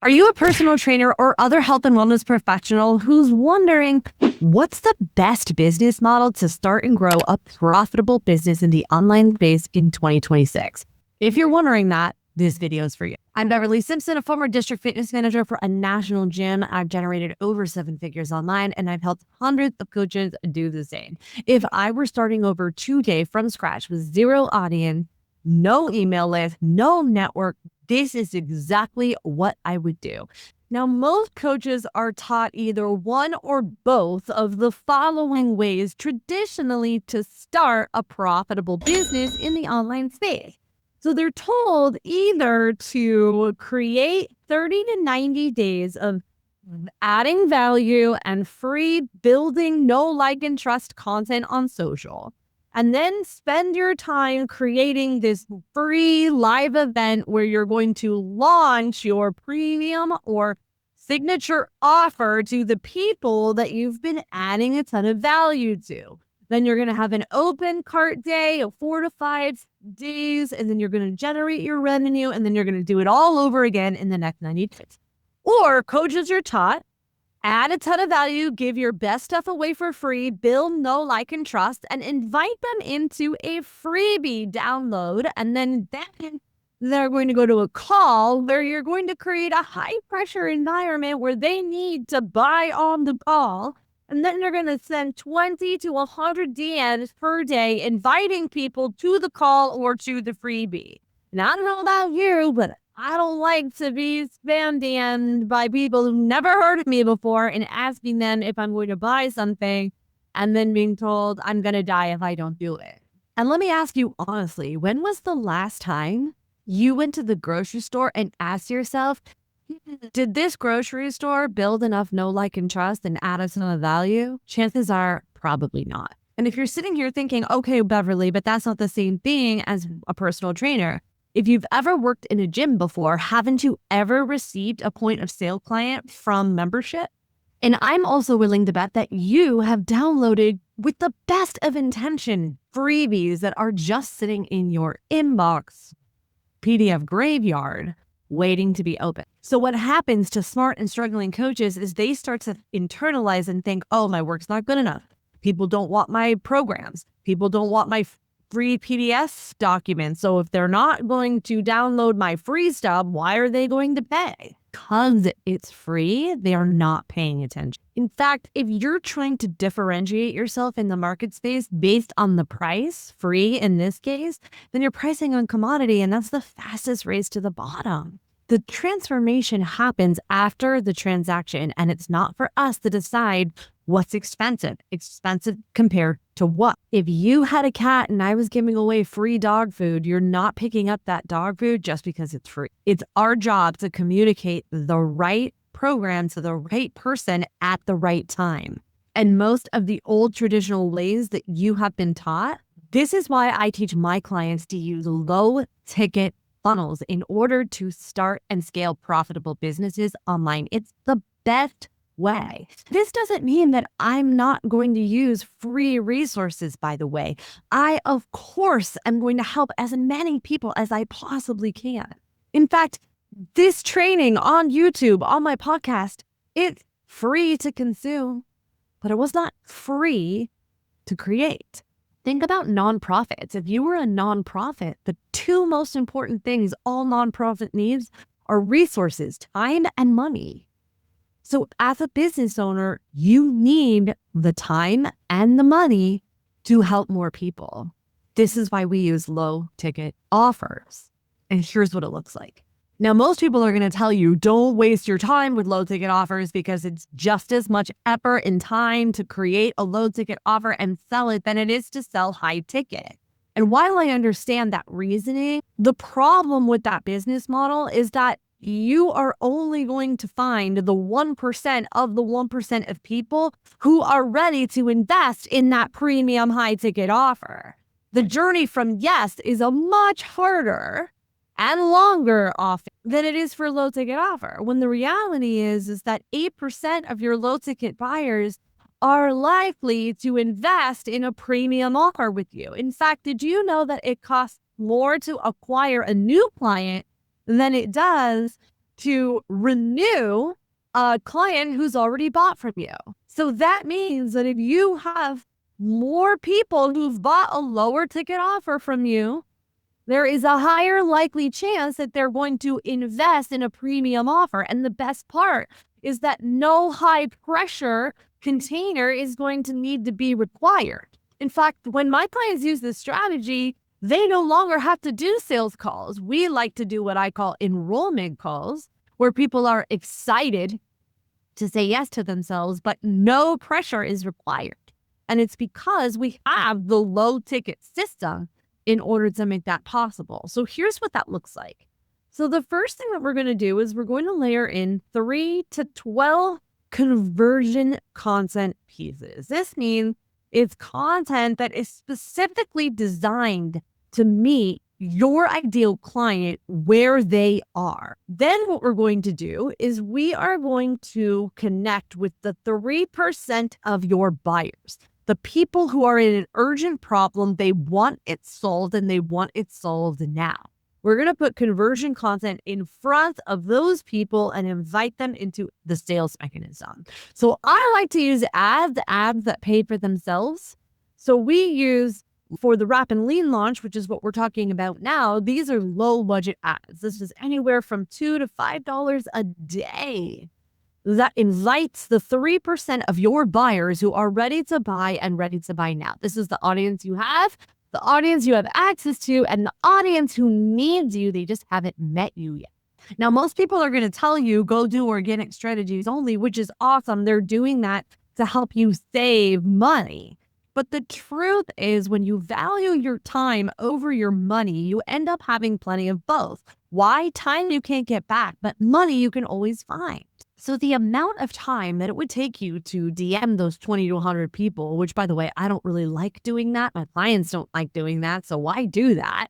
Are you a personal trainer or other health and wellness professional who's wondering what's the best business model to start and grow a profitable business in the online space in 2026? If you're wondering that, this video is for you. I'm Beverley Simpson, a former district fitness manager for a national gym. I've generated over 7 figures online, and I've helped hundreds of coaches do the same. If I were starting over today from scratch with zero audience, no email list, no network, this is exactly what I would do. Now, most coaches are taught either one or both of the following ways traditionally to start a profitable business in the online space. So they're told either to create 30 to 90 days of adding value and free building, know, like, and trust content on social, and then spend your time creating this free live event where you're going to launch your premium or signature offer to the people that you've been adding a ton of value to. Then you're going to have an open cart day of 4 to 5 days, and then you're going to generate your revenue, and then you're going to do it all over again in the next 90 days. Or coaches are taught, add a ton of value, give your best stuff away for free, build, know, like, and trust, and invite them into a freebie download. And then they're going to go to a call where you're going to create a high pressure environment where they need to buy on the call. And then you're going to send 20 to 100 DMs per day, inviting people to the call or to the freebie. And I don't know about you, but I don't like to be spam DM'd by people who've never heard of me before and asking them if I'm going to buy something and then being told I'm going to die if I don't do it. And let me ask you honestly, when was the last time you went to the grocery store and asked yourself, did this grocery store build enough know, like, and trust and add a ton of value? Chances are probably not. And if you're sitting here thinking, okay, Beverley, but that's not the same thing as a personal trainer. If you've ever worked in a gym before, haven't you ever received a point of sale client from membership? And I'm also willing to bet that you have downloaded, with the best of intention, freebies that are just sitting in your inbox, PDF graveyard, waiting to be open. So what happens to smart and struggling coaches is they start to internalize and think, oh, my work's not good enough. People don't want my programs. People don't want my free PDF documents. So if they're not going to download my free stuff, why are they going to pay? Because it's free, they are not paying attention. In fact, if you're trying to differentiate yourself in the market space based on the price, free in this case, then you're pricing on commodity, and that's the fastest race to the bottom. The transformation happens after the transaction, and it's not for us to decide what's expensive. Expensive compared to what? If you had a cat and I was giving away free dog food, you're not picking up that dog food just because it's free. It's our job to communicate the right program to the right person at the right time. And most of the old traditional ways that you have been taught, this is why I teach my clients to use low ticket funnels in order to start and scale profitable businesses online. It's the best way. This doesn't mean that I'm not going to use free resources, by the way. I, of course, am going to help as many people as I possibly can. In fact, this training on YouTube, on my podcast, it's free to consume, but it was not free to create. Think about nonprofits. If you were a nonprofit, the two most important things all nonprofit needs are resources, time and money. So as a business owner, you need the time and the money to help more people. This is why we use low ticket offers. And here's what it looks like. Now, most people are going to tell you, don't waste your time with low ticket offers because it's just as much effort and time to create a low ticket offer and sell it than it is to sell high ticket. And while I understand that reasoning, the problem with that business model is that you are only going to find the 1% of the 1% of people who are ready to invest in that premium high ticket offer. The journey from yes is a much harder and longer often than it is for low ticket offer. When the reality is that 8% of your low ticket buyers are likely to invest in a premium offer with you. In fact, did you know that it costs more to acquire a new client than it does to renew a client who's already bought from you. So that means that if you have more people who've bought a lower ticket offer from you, there is a higher likely chance that they're going to invest in a premium offer. And the best part is that no high pressure container is going to need to be required. In fact, when my clients use this strategy, they no longer have to do sales calls. We like to do what I call enrollment calls, where people are excited to say yes to themselves, but no pressure is required. And it's because we have the low ticket system in order to make that possible. So here's what that looks like. So the first thing that we're going to do is we're going to layer in 3 to 12 conversion content pieces. This means it's content that is specifically designed to meet your ideal client where they are. Then what we're going to do is we are going to connect with the 3% of your buyers, the people who are in an urgent problem. They want it solved and they want it solved now. We're going to put conversion content in front of those people and invite them into the sales mechanism. So I like to use ads that pay for themselves. So we use, for the Wrap and Lean launch, which is what we're talking about now, these are low budget ads. This is anywhere from $2 to $5 a day. That invites the 3% of your buyers who are ready to buy and ready to buy now. This is the audience you have, the audience you have access to, and the audience who needs you. They just haven't met you yet. Now, most people are going to tell you, go do organic strategies only, which is awesome. They're doing that to help you save money. But the truth is, when you value your time over your money, you end up having plenty of both. Why? Time you can't get back, but money you can always find. So the amount of time that it would take you to DM those 20 to 100 people, which, by the way, I don't really like doing that. My clients don't like doing that. So why do that?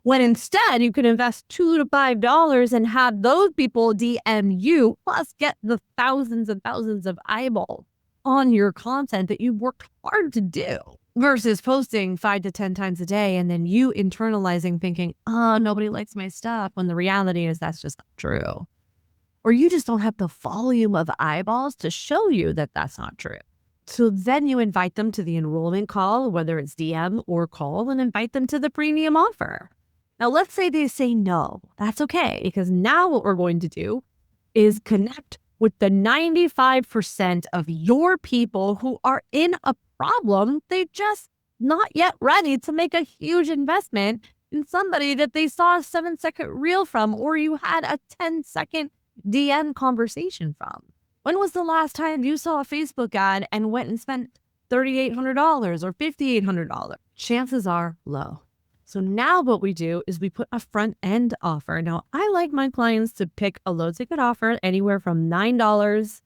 When instead you could invest $2 to $5 and have those people DM you, plus get the thousands and thousands of eyeballs on your content that you've worked hard to do, versus posting 5 to 10 times a day and then you internalizing thinking, oh, nobody likes my stuff, when the reality is that's just not true. Or you just don't have the volume of eyeballs to show you that that's not true. So then you invite them to the enrollment call, whether it's DM or call, and invite them to the premium offer. Now, let's say they say no. That's okay, because now what we're going to do is connect with the 95% of your people who are in a problem. They're just not yet ready to make a huge investment in somebody that they saw a 7-second reel from, or you had a 10-second DM conversation from. When was the last time you saw a Facebook ad and went and spent $3,800 or $5,800? Chances are low. So now what we do is we put a front end offer. Now, I like my clients to pick a low ticket offer anywhere from $9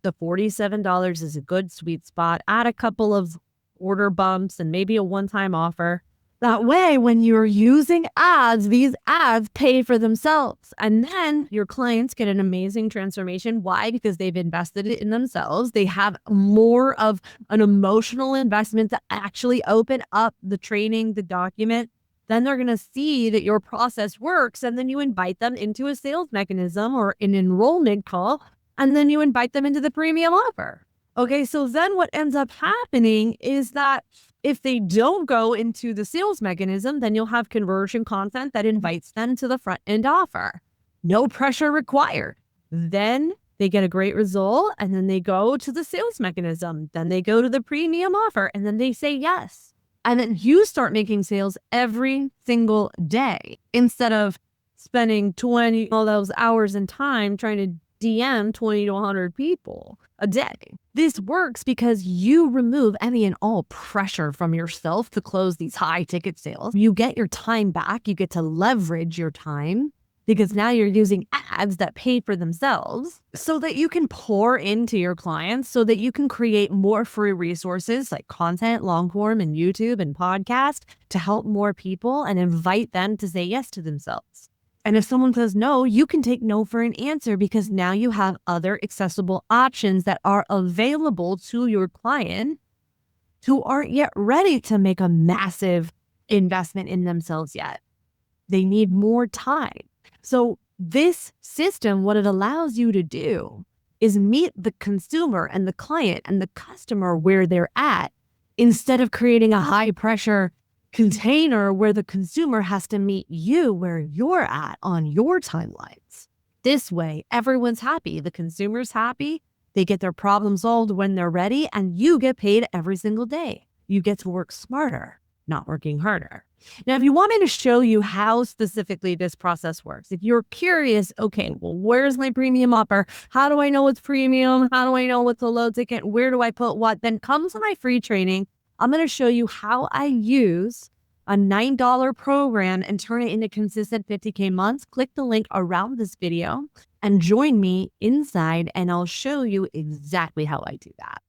to $47 is a good sweet spot. Add a couple of order bumps and maybe a one-time offer. That way, when you're using ads, these ads pay for themselves. And then your clients get an amazing transformation. Why? Because they've invested it in themselves. They have more of an emotional investment to actually open up the training, the document. Then they're going to see that your process works. And then you invite them into a sales mechanism or an enrollment call. And then you invite them into the premium offer. Okay, so then what ends up happening is that if they don't go into the sales mechanism, then you'll have conversion content that invites them to the front end offer. No pressure required. Then they get a great result, and then they go to the sales mechanism. Then they go to the premium offer, and then they say yes. And then you start making sales every single day instead of spending 20 all those hours and time trying to DM 20 to 100 people a day. This works because you remove any and all pressure from yourself to close these high ticket sales. You get your time back. You get to leverage your time because now you're using ads that pay for themselves so that you can pour into your clients, so that you can create more free resources like content, long form, and YouTube and podcast to help more people and invite them to say yes to themselves. And if someone says no, you can take no for an answer because now you have other accessible options that are available to your client who aren't yet ready to make a massive investment in themselves yet. They need more time. So This system, what it allows you to do is meet the consumer and the client and the customer where they're at, instead of creating a high pressure container where the consumer has to meet you where you're at on your timelines. This way, everyone's happy. The consumer's happy. They get their problem solved when they're ready, and you get paid every single day. You get to work smarter, not working harder. Now, if you want me to show you how specifically this process works, if you're curious, okay, well, where's my premium offer? How do I know what's premium? How do I know what's a low ticket? Where do I put what? Then come to my free training. I'm going to show you how I use a $9 program and turn it into consistent 50K months. Click the link around this video and join me inside, and I'll show you exactly how I do that.